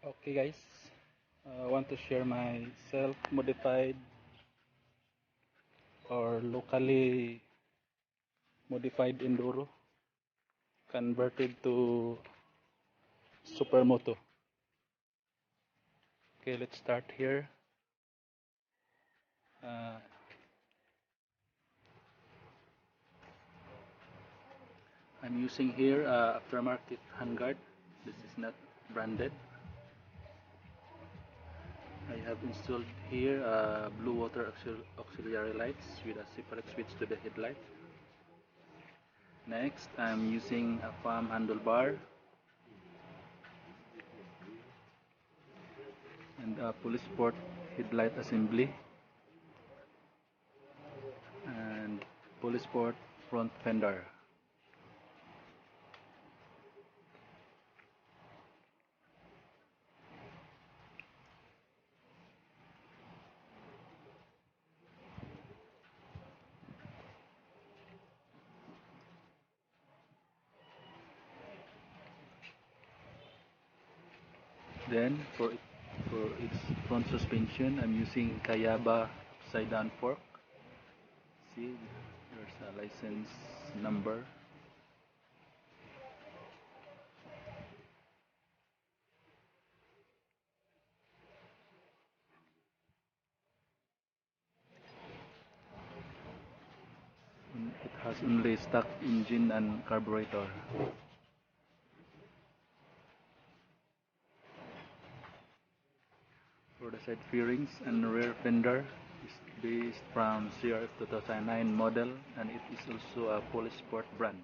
Okay guys, I want to share my self-modified or locally modified Enduro converted to Supermoto. Okay, let's start here. Uh, I'm using here aftermarket handguard. This is not branded. I have installed here blue water auxiliary lights with a separate switch to the headlight. Next, I'm using a FAM handlebar and a Polisport headlight assembly and Polisport front fender. Then for its front suspension, I'm using Kayaba upside down fork. See, there's a license number. It has only stock engine and carburetor. For the side fairings and rear fender is based from CRF 2009 model, and it is also a Polisport brand.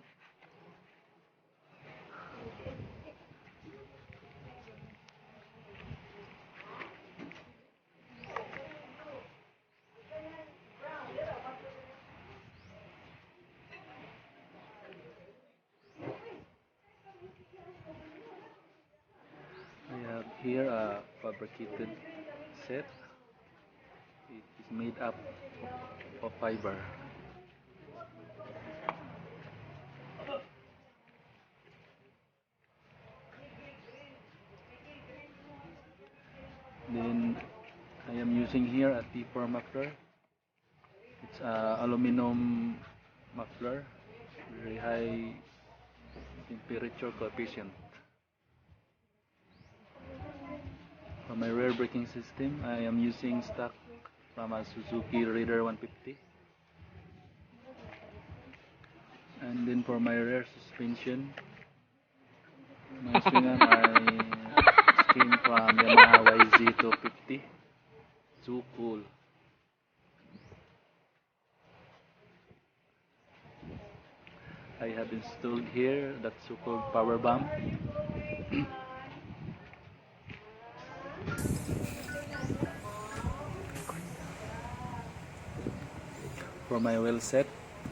I have here a fabricated set. It is made up of fiber. Then I am using here a T4 muffler. It's a aluminum muffler, very high temperature coefficient. For my rear braking system, I am using stock from a Suzuki Raider 150. And then for my rear suspension, my swing arm I came from Yamaha YZ250. So cool. I have installed here that so-called power bump. For my wheel set,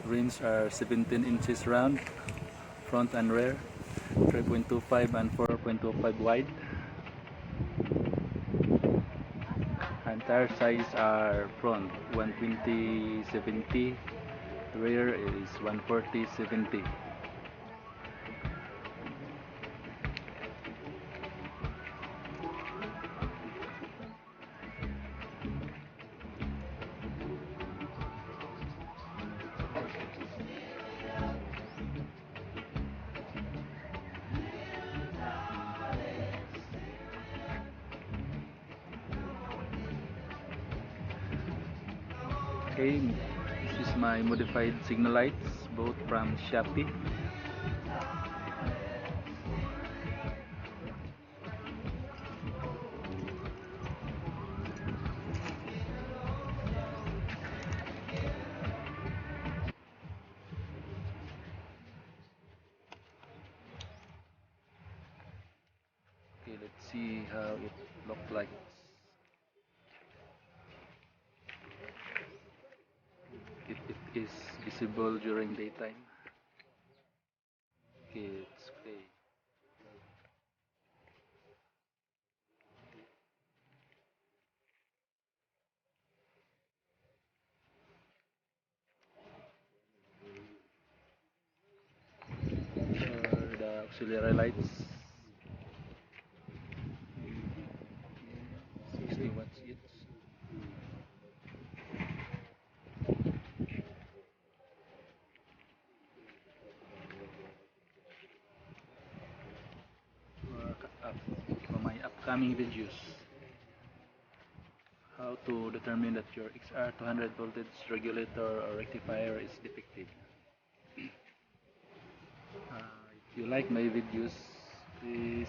rims are 17 inches round, front and rear, 3.25 and 4.25 wide. And tire size are front 120/70, rear is 140/70. Okay, this is my modified signal lights, both from Shopee. Okay, let's see how it looks like. It is visible during daytime. Okay, it's okay. The auxiliary lights. upcoming videos. How to determine that your XR 200 voltage regulator or rectifier is defective. If you like my videos, please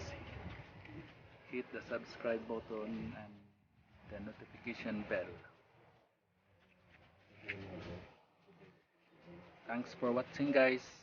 hit the subscribe button and the notification bell. Thanks for watching, guys.